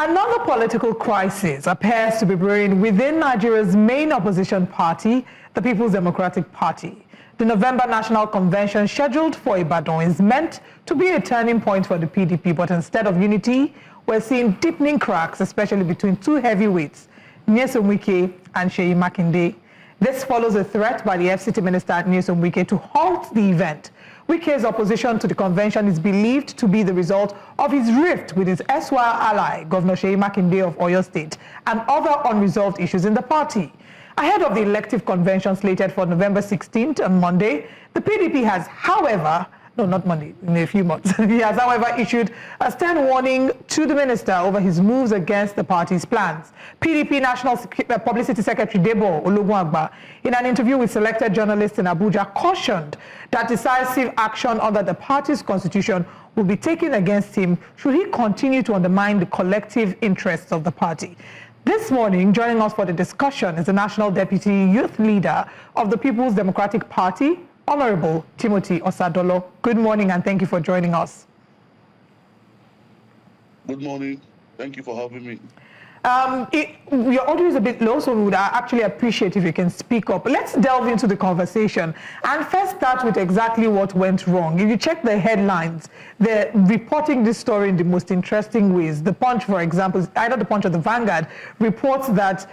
Another political crisis appears to be brewing within Nigeria's main opposition party, the People's Democratic Party. The November National Convention scheduled for Ibadan is meant to be a turning point for the PDP, but instead of unity, we're seeing deepening cracks, especially between two heavyweights, Nyesom and Seyi Makinde. This follows a threat by the FCT Minister Nyesom to halt the event. Wike's opposition to the convention is believed to be the result of his rift with his erstwhile ally, Governor Seyi Makinde of Oyo State, and other unresolved issues in the party. Ahead of the elective convention slated for November 16th on Monday, the PDP has, however, no, not Monday, in a few months, he has, however, issued a stern warning to the minister over his moves against the party's plans. PDP National Publicity Secretary Debo Ologunagba, in an interview with selected journalists in Abuja, cautioned that decisive action under the party's constitution will be taken against him should he continue to undermine the collective interests of the party. This morning, joining us for the discussion is the National Deputy Youth Leader of the People's Democratic Party, Honorable Timothy Osadolor. Good morning and thank you for joining us. Good morning. Thank you for having me. Your audio is a bit low, so we would actually appreciate if you can speak up. Let's delve into the conversation and first start with exactly what went wrong. If you check the headlines, they're reporting this story in the most interesting ways. The Punch, for example, either the Punch or the Vanguard, reports that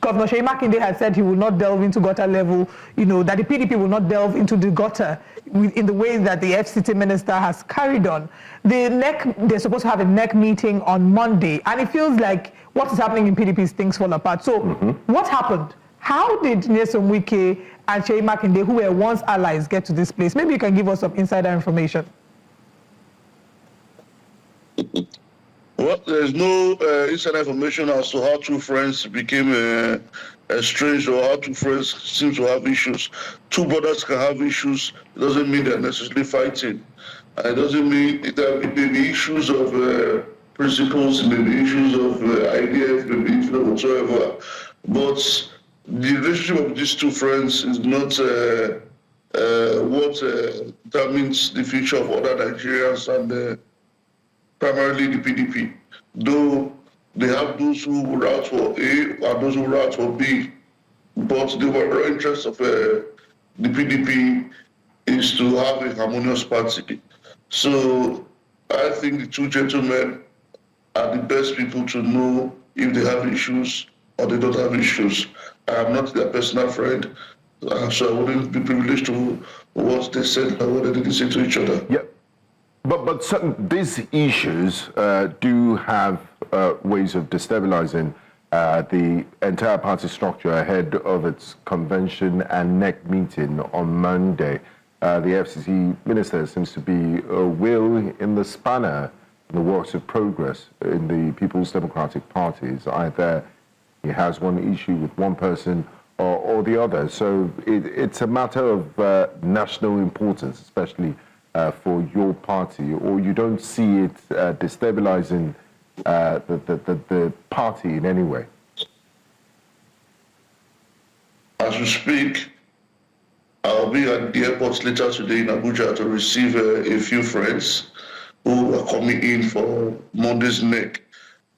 Governor Seyi Makinde had said he will not delve into gutter level, that the PDP will not delve into the gutter in the way that the FCT minister has carried on. They're supposed to have a NEC meeting on Monday, and it feels like what is happening in PDP is things fall apart. So what happened? How did Nyesom and Seyi Makinde, who were once allies, get to this place? Maybe you can give us some insider information. Well, there's no insider information as to how two friends became estranged or how two friends seem to have issues. Two brothers can have issues. It doesn't mean they're necessarily fighting. It doesn't mean there may be issues of principles, maybe issues of ideas, maybe issues of whatsoever. But the relationship of these two friends is not what determines the future of other Nigerians and primarily the PDP. Though they have those who were out for A and those who were out for B, but the overall interest of the PDP is to have a harmonious party. So I think the two gentlemen are the best people to know if they have issues or they don't have issues. I am not their personal friend, so I wouldn't be privileged to what they said and what they didn't say to each other. Yep. But these issues do have ways of destabilizing the entire party structure ahead of its convention and NEC meeting on Monday. The FCT minister seems to be a wheel in the spanner in the works of progress in the People's Democratic Parties. Either he has one issue with one person or the other. So it's a matter of national importance, especially for your party, or you don't see it destabilizing the party in any way? As we speak, I'll be at the airport later today in Abuja to receive a few friends who are coming in for Monday's NEC.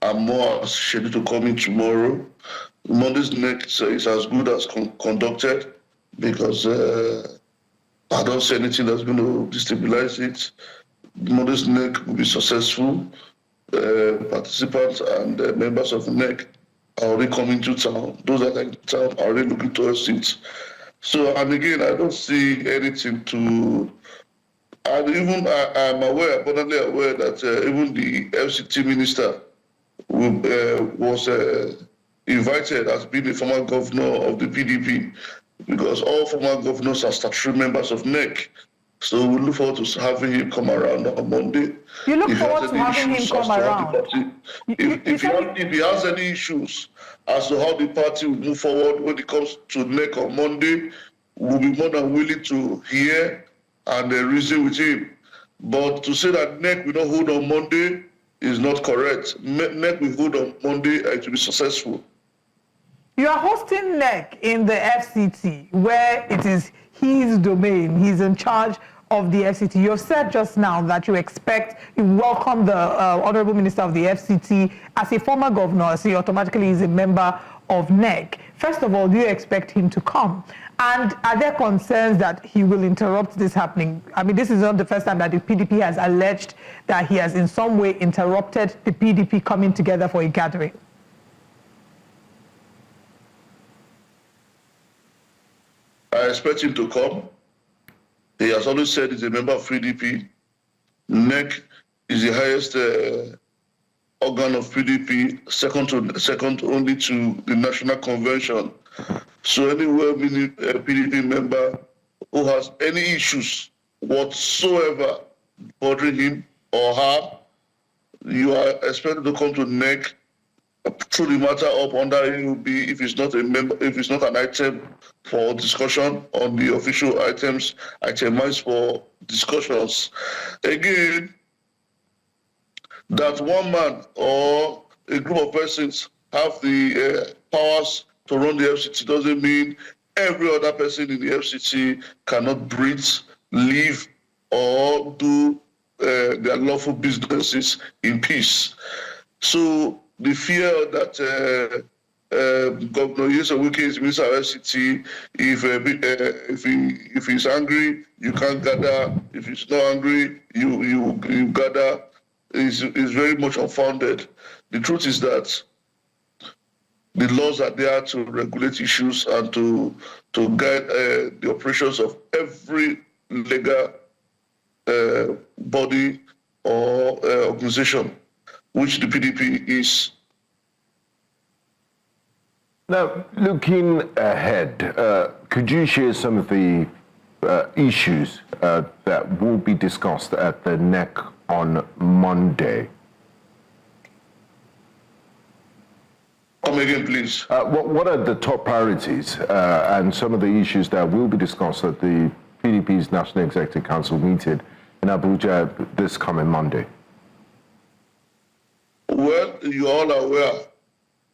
I'm more scheduled to come in tomorrow. Monday's NEC is as good as conducted because I don't see anything that's going to destabilize it. Monday's NEC will be successful. Participants and members of the NEC are already coming to town. Those that are in town are already looking towards it. So, and again, I don't see anything to, and even I'm aware, abundantly aware that even the FCT minister was invited as being a former governor of the PDP, because all former governors are statutory members of NEC. So we look forward to having him come around on Monday. You look forward to having him come around? If he has any issues as to how the party will move forward when it comes to NEC on Monday, we'll be more than willing to hear and reason with him. But to say that NEC will not hold on Monday is not correct. NEC will hold on Monday and it will be successful. You are hosting NEC in the FCT, where it is his domain. He's in charge of the FCT. You have said just now that you welcome the Honorable Minister of the FCT as a former governor, so he automatically is a member of NEC. First of all, do you expect him to come? And are there concerns that he will interrupt this happening? I mean, this is not the first time that the PDP has alleged that he has in some way interrupted the PDP coming together for a gathering. I expect him to come. He has always said he's a member of PDP. NEC is the highest organ of PDP, second only to the National Convention. So any well-meaning PDP member who has any issues whatsoever bothering him or her, you are expected to come to NEC, throw the matter up under AUB if it's not a member, if it's not an item for discussion on the official items, itemized for discussions. Again, that one man or a group of persons have the powers to run the FCT doesn't mean every other person in the FCT cannot breathe, live, or do their lawful businesses in peace. So the fear that Governor Nyesom Wike is Minister of FCT, if he's angry, you can't gather. If he's not angry, you gather, is very much unfounded. The truth is that the laws are there to regulate issues and to guide the operations of every legal body or organization, which the PDP is. Now, looking ahead, could you share some of the issues that will be discussed at the NEC on Monday? Come again, please. What are the top priorities and some of the issues that will be discussed at the PDP's National Executive Council meeting in Abuja this coming Monday? Well, you're all aware,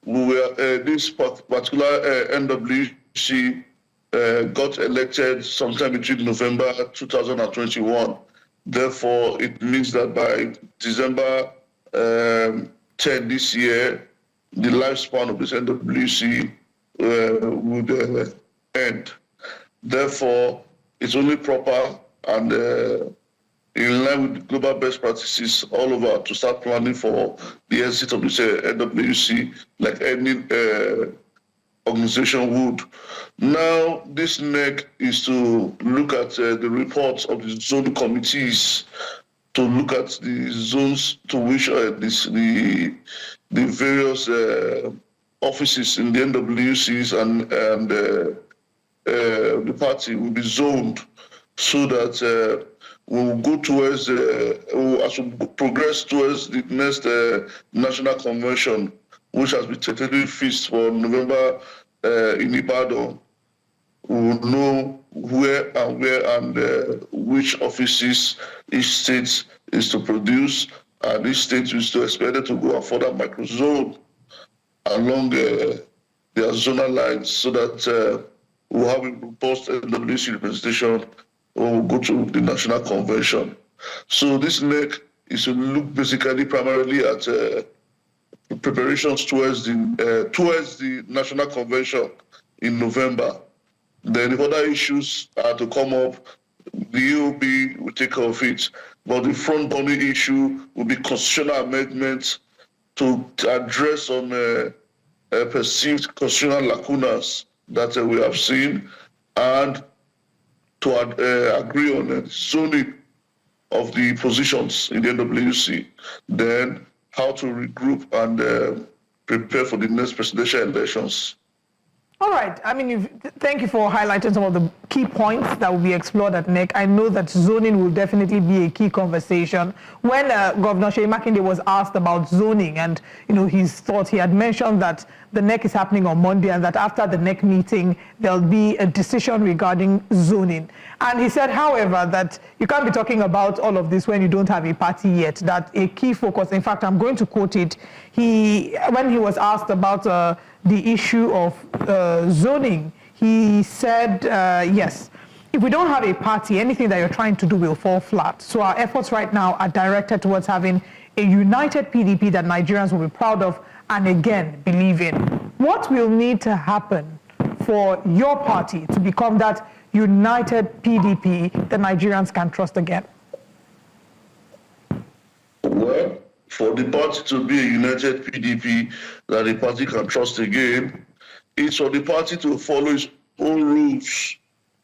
this particular NWC got elected sometime between November 2021. Therefore, it means that by December 10 this year, the lifespan of this NWC would end. Therefore, it's only proper and in line with global best practices all over to start planning for the exit of this NWC like any organization would. Now, this NEC is to look at the reports of the zone committees, to look at the zones to which the various offices in the NWCs and the party will be zoned so that we will go towards, as we progress towards the next national convention, which has been tentatively fixed for November in Ibadan. We will know where and which offices each state is to produce, and each state is to expect to go and further microzone along their zonal lines so that we'll have a robust NWC representation when we go to the national convention. So this NEC is to look basically primarily at preparations towards the national convention in November. Then if other issues are to come up, the EOB will take care of it. But the front burning issue will be constitutional amendments to address some perceived constitutional lacunas that we have seen, and to agree on the zoning of the positions in the NWC. Then how to regroup and prepare for the next presidential elections. All right. I mean, thank you for highlighting some of the key points that will be explored at NEC. I know that zoning will definitely be a key conversation. When Governor Seyi Makinde was asked about zoning and, his thoughts, he had mentioned that the NEC is happening on Monday and that after the NEC meeting, there'll be a decision regarding zoning. And he said, however, that you can't be talking about all of this when you don't have a party yet, that a key focus, in fact, I'm going to quote it, when he was asked about the issue of zoning, he said, yes, if we don't have a party, anything that you're trying to do will fall flat. So our efforts right now are directed towards having a united PDP that Nigerians will be proud of and again believe in. What will need to happen for your party to become that united PDP that Nigerians can trust again? Well, for the party to be a united PDP that the party can trust again, it's for the party to follow its own rules,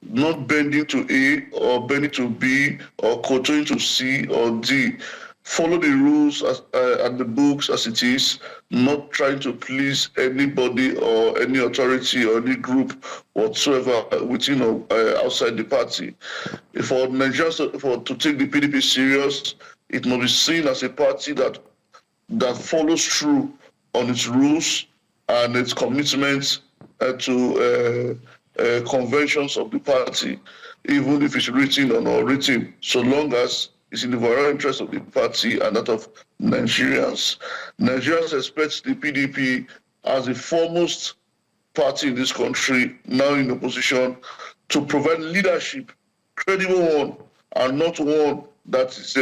not bending to A or bending to B or kowtowing to C or D. Follow the rules and the books as it is, not trying to please anybody or any authority or any group whatsoever within or outside the party. For Nigerians to take the PDP serious, it must be seen as a party that follows through on its rules and its commitments to conventions of the party, even if it's written or not written, so long as it's in the overall interest of the party and that of Nigerians. Nigerians expect the PDP as the foremost party in this country, now in opposition, to provide leadership, credible one, and not one that is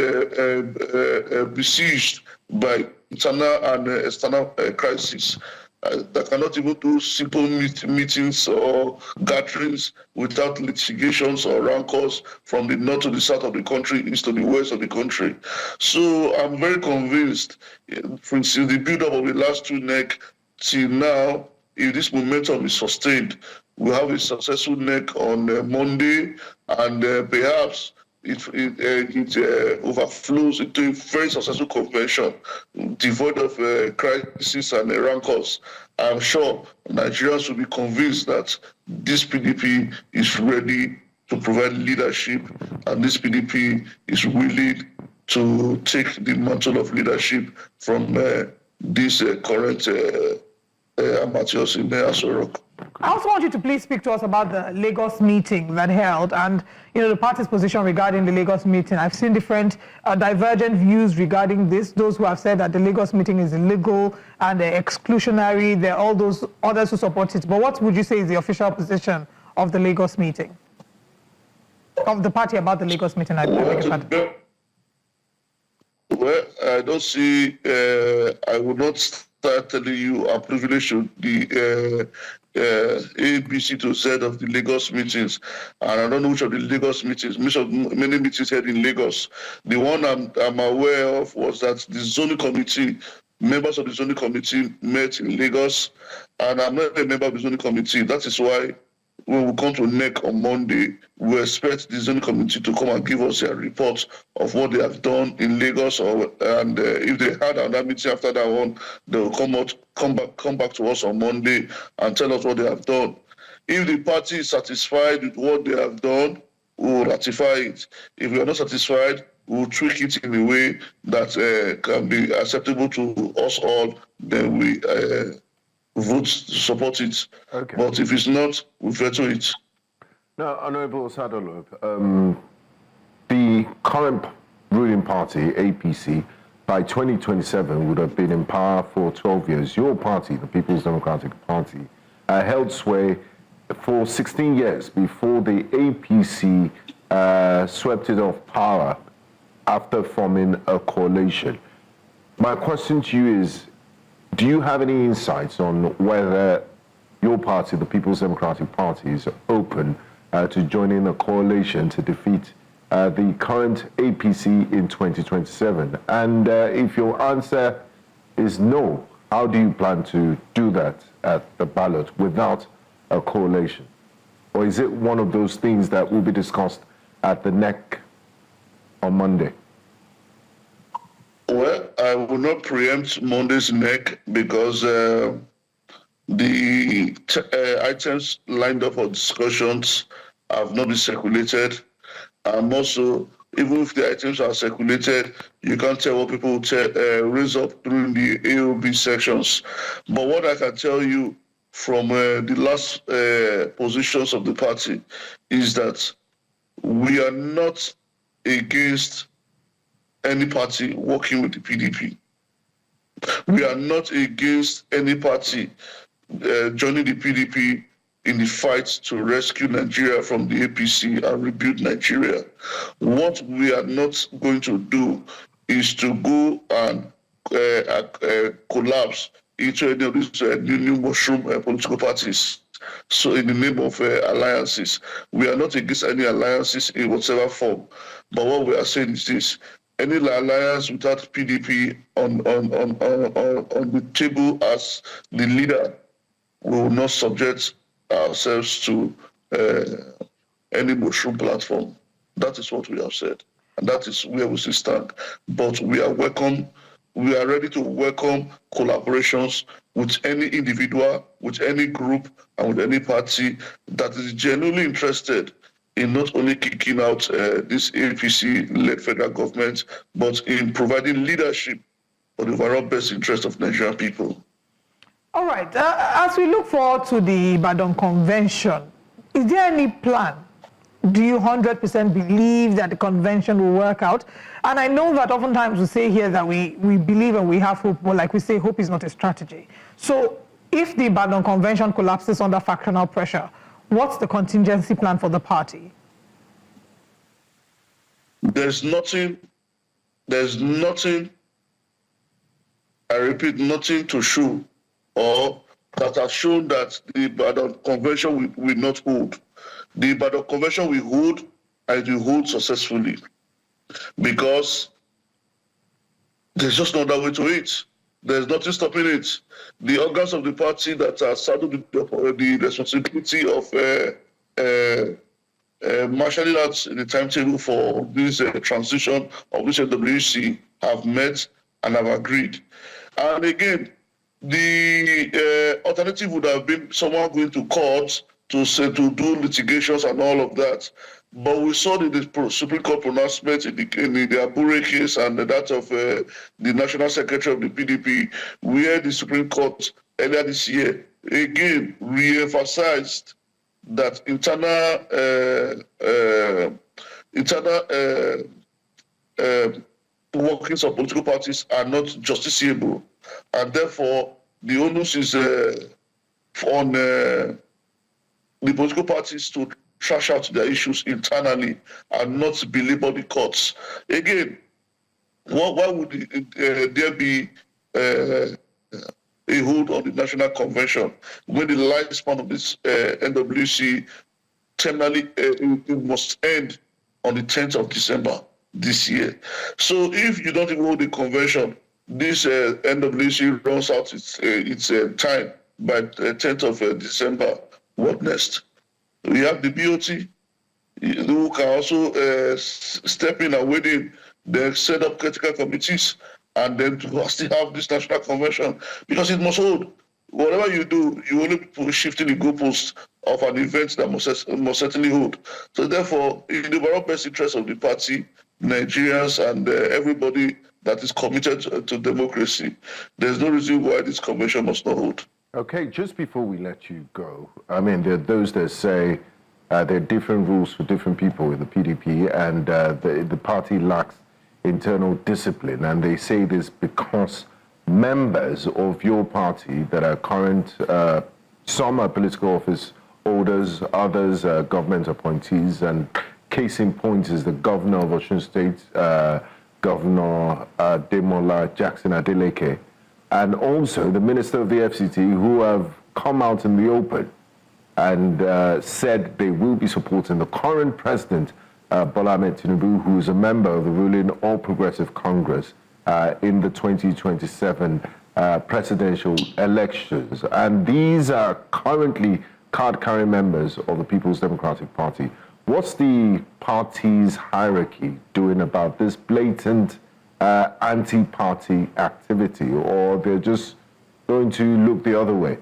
besieged by internal and external crises. That cannot even do simple meetings or gatherings without litigations or rancors from the north to the south of the country, east to the west of the country. So I'm very convinced, since the build-up of the last two NEC till now, if this momentum is sustained, we'll have a successful NEC on Monday, and perhaps it overflows into a very successful convention, devoid of crisis and rancors. I'm sure Nigerians will be convinced that this PDP is ready to provide leadership, and this PDP is willing to take the mantle of leadership from these current amateurs in Aso Rock. I also want you to please speak to us about the Lagos meeting that held and the party's position regarding the Lagos meeting. I've seen different divergent views regarding this. Those who have said that the Lagos meeting is illegal and exclusionary. There are all those others who support it. But what would you say is the official position of the Lagos meeting? Of the party about the Lagos meeting? Well, I don't see, I would not start telling you I'm privileged to the A, B, C to Z of the Lagos meetings, and I don't know which of the Lagos meetings, many meetings held in Lagos. The one I'm aware of was that the zoning committee, members of the zoning committee met in Lagos, and I'm not a member of the zoning committee. That is why when we come to NEC on Monday, we expect the zoning committee to come and give us a report of what they have done in Lagos, and if they had another meeting after that one, they will come back to us on Monday and tell us what they have done. If the party is satisfied with what they have done, we will ratify it. If we are not satisfied, we will tweak it in a way that can be acceptable to us all. Then we vote to support it. Okay. But if it's not, we veto it. Now, Honorable Osadolor, the current ruling party, APC, by 2027 would have been in power for 12 years. Your party, the People's Democratic Party, held sway for 16 years before the APC swept it off power after forming a coalition. My question to you is, do you have any insights on whether your party, the People's Democratic Party, is open to joining a coalition to defeat the current APC in 2027? And if your answer is no, how do you plan to do that at the ballot without a coalition? Or is it one of those things that will be discussed at the NEC on Monday? Well, I will not preempt Monday's NEC because the items lined up for discussions have not been circulated. And also, even if the items are circulated, you can't tell what people will raise up during the AOB sections. But what I can tell you from the last positions of the party is that we are not against any party working with the PDP. We are not against any party joining the PDP in the fight to rescue Nigeria from the APC and rebuild Nigeria. What we are not going to do is to go and collapse into any of these new mushroom political parties. So in the name of alliances, we are not against any alliances in whatever form. But what we are saying is this: any alliance without PDP on the table as the leader, we will not subject ourselves to any mushroom platform. That is what we have said, and that is where we still stand. But we are ready to welcome collaborations with any individual, with any group, and with any party that is genuinely interested in not only kicking out this APC-led federal government, but in providing leadership for the overall best interest of Nigerian people. All right. As we look forward to the Ibadan convention, is there any plan? Do you 100% believe that the convention will work out? And I know that oftentimes we say here that we believe and we have hope, but like we say, hope is not a strategy. So if the Ibadan convention collapses under factional pressure, what's the contingency plan for the party? There's nothing, I repeat, nothing to show or that has shown that the Ibadan convention will not hold. The Ibadan convention will hold, and it will hold successfully, because there's just no other way to it. There's nothing stopping it. The organs of the party that are saddled with the responsibility of marshalling out the timetable for this transition of this NWC have met and have agreed. And again, the alternative would have been someone going to court to do litigations and all of that. But we saw the Supreme Court pronouncement in the Abure case and that of the National Secretary of the PDP, where the Supreme Court earlier this year again re-emphasized that internal workings of political parties are not justiciable, and therefore the onus is on the political parties to trash out their issues internally and not belabor the courts. Again, why would there be a hold on the National Convention when the lifespan of this NWC terminally it must end on the 10th of December this year? So if you don't even hold the convention, this NWC runs out its time by the 10th of December. What next? We have the BOT, who can also step in and weigh in, then set up critical committees, and then to still have this national convention, because it must hold. Whatever you do, you only shifting the goalposts of an event that must certainly hold. So therefore, in the overall best interest of the party, Nigerians, and everybody that is committed to democracy, there's no reason why this convention must not hold. Okay, just before we let you go, I mean, there are those that say there are different rules for different people in the PDP, and the party lacks internal discipline, and they say this because members of your party that are current, some are political office holders, others are government appointees, and case in point is the governor of Osun State, Governor Demola Jackson Adeleke, and also the minister of the FCT, who have come out in the open and said they will be supporting the current president, Bola Ahmed Tinubu, who is a member of the ruling All Progressive Congress in the 2027 presidential elections. And these are currently card-carrying members of the People's Democratic Party. What's the party's hierarchy doing about this blatant anti-party activity, or they're just going to look the other way?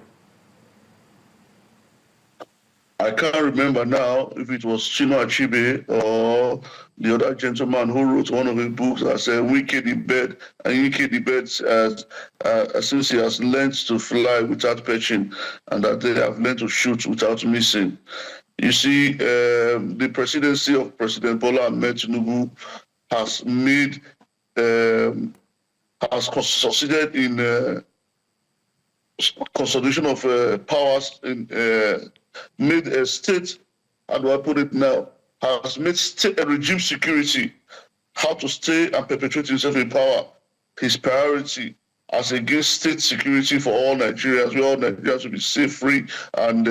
I can't remember now if it was Chino Achebe or the other gentleman who wrote one of the books that said Wike the bird, and Wike the bird since he has learned to fly without perching, and that they have learned to shoot without missing. You see, the presidency of President Bola Ahmed Tinubu has made has succeeded in consolidation of powers in made a state, how do I put it now, has made state a regime security, how to stay and perpetuate himself in power, his priority as against state security for all Nigerians, where all Nigerians will be safe, free, and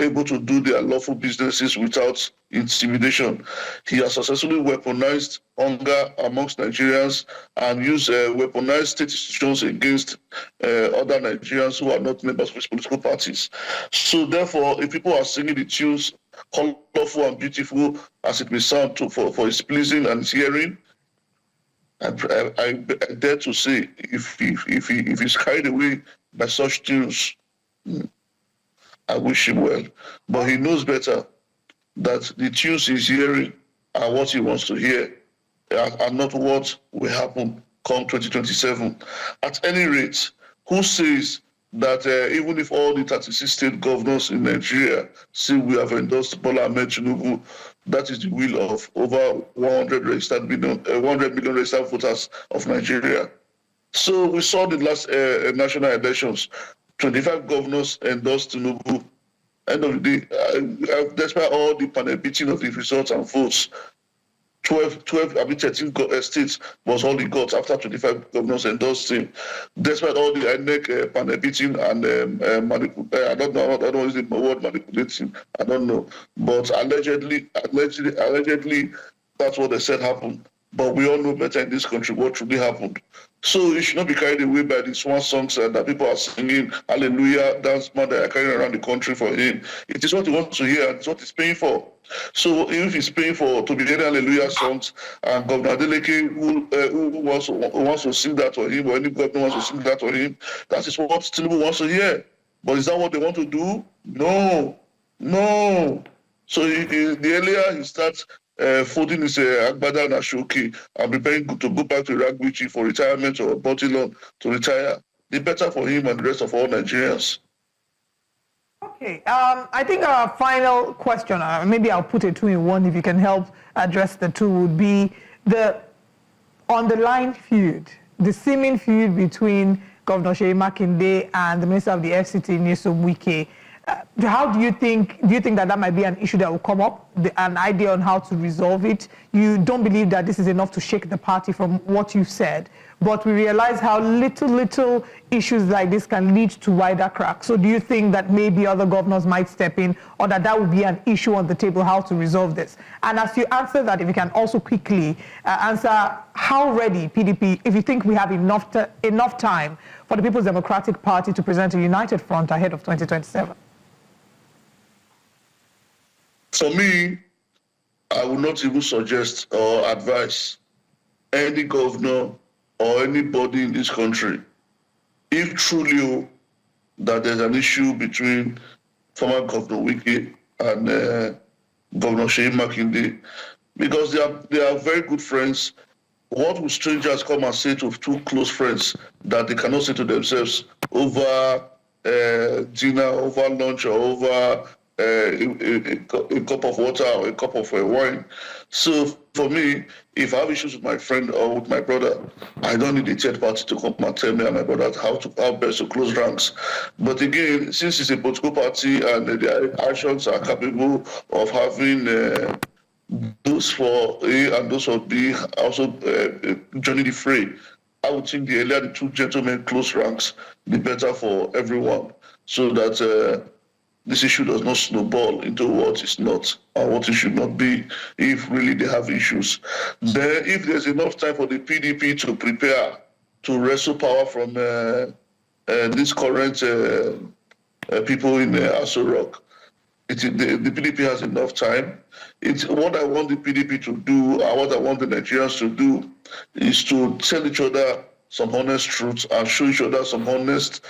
able to do their lawful businesses without intimidation. He has successfully weaponized hunger amongst Nigerians and used weaponized state institutions against other Nigerians who are not members of his political parties. So therefore, if people are singing the tunes colorful and beautiful as it may sound for his pleasing and his hearing, I dare to say, if he's carried away by such tunes, I wish him well. But he knows better that the tunes he's hearing are what he wants to hear, and not what will happen come 2027. At any rate, who says that even if all the 36 state governors in Nigeria say we have endorsed Bola Ahmed Tinubu, that is the will of over 100 million registered voters of Nigeria. So we saw the last national elections, 25 governors endorsed Tinubu. End of the day, despite all the panel beating of the results and votes, 13 states was all he got after 25 governors endorsed him. Despite all the INEC panel beating and I don't know is the word manipulating, I don't know. But allegedly, that's what they said happened. But we all know better in this country what truly happened. So you should not be carried away by the swan songs that people are singing, hallelujah, dance man that are carrying around the country for him. It is what he wants to hear, and it's what he's paying for. So if he's paying for to be hearing hallelujah songs, and Governor Adeleke who wants to sing that for him, or any governor wants to sing that for him, that is what Tinubu wants to hear. But is that what they want to do? No. So the earlier he starts folding his agbada and ashoki and preparing to go back to Iraq for retirement or Botilon to retire, the better for him and the rest of all Nigerians. Okay, I think our final question, maybe I'll put it two in one if you can help address the two, would be the underlying feud, the seeming feud between Governor Seyi Makinde and the Minister of the FCT, Nyesom Wike. How do you think that might be an issue that will come up, an idea on how to resolve it? You don't believe that this is enough to shake the party from what you've said, but we realize how little issues like this can lead to wider cracks. So do you think that maybe other governors might step in, or that would be an issue on the table, how to resolve this? And as you answer that, if you can also quickly answer how ready PDP, if you think we have enough time for the People's Democratic Party to present a united front ahead of 2027? For me, I would not even suggest or advise any governor or anybody in this country, if truly that there's an issue between former Governor Wike and Governor Seyi Makinde, because they are very good friends. What will strangers come and say to two close friends that they cannot say to themselves over dinner, over lunch, or over a cup of water or a cup of wine? So for me, if I have issues with my friend or with my brother, I don't need a third party to come and tell me and my brother how best to close ranks. But again, since it's a political party and their actions are capable of having those for A and those for B also joining the fray, I would think the earlier the two gentlemen close ranks, the better for everyone, so that this issue does not snowball into what is not or what it should not be if really they have issues. Then if there's enough time for the PDP to prepare to wrestle power from these current people in Aso Rock, the PDP has enough time. It's what I want the PDP to do, and what I want the Nigerians to do, is to tell each other some honest truths and show each other some honest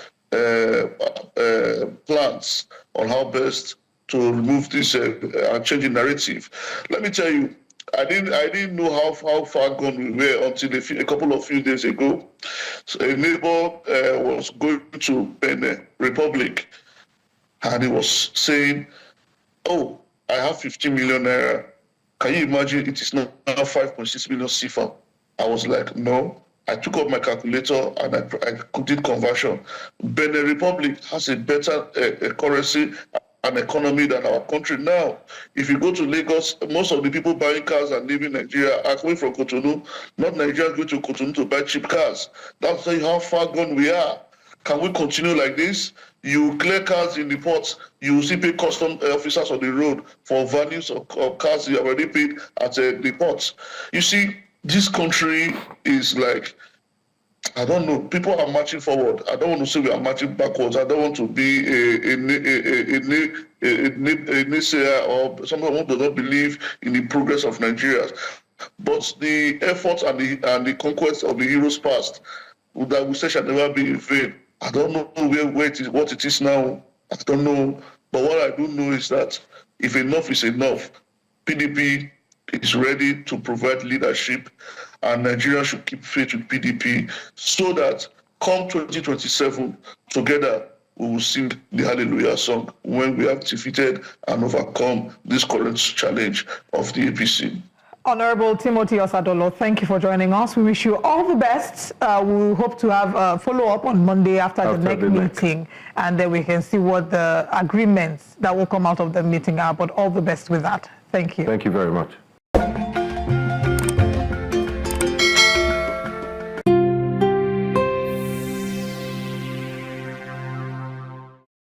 plans on how best to remove this and change the narrative. Let me tell you, I didn't know how far gone we were until a couple of few days ago. So a neighbor was going to Benin Republic, and he was saying, "Oh, I have 15 million naira. Can you imagine it is now 5.6 million CFA?" I was like, no. I took out my calculator and I did conversion. Benin Republic has a better currency an economy than our country now. If you go to Lagos, most of the people buying cars and living in Nigeria are coming from Cotonou, not Nigerians going to Cotonou to buy cheap cars. That's how far gone we are. Can we continue like this? You clear cars in the ports, you see pay custom officers on the road for values of cars you have already paid at the ports. You see, this country is like, I don't know, people are marching forward. I don't want to say we are marching backwards. I don't want to be a naysayer or someone who does not believe in the progress of Nigeria. But the efforts and the conquest of the heroes past that we say shall never be in vain. I don't know where it is, what it is now. I don't know. But what I do know is that if enough is enough, PDP is ready to provide leadership, and Nigeria should keep faith with PDP so that come 2027, together we will sing the Hallelujah song when we have defeated and overcome this current challenge of the APC. Honorable Timothy Osadolor, thank you for joining us. We wish you all the best. We hope to have a follow-up on Monday after the next meeting, and then we can see what the agreements that will come out of the meeting are. But all the best with that. Thank you. Thank you very much.